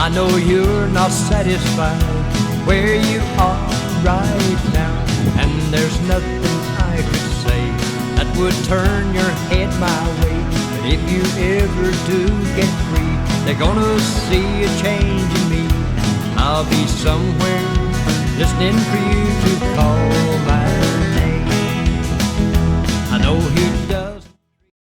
I know you're not satisfied where you are right now, and there's nothing I could say that would turn your head my way. But if you ever do get free, they're gonna see a change in me. I'll be somewhere listening for you to call my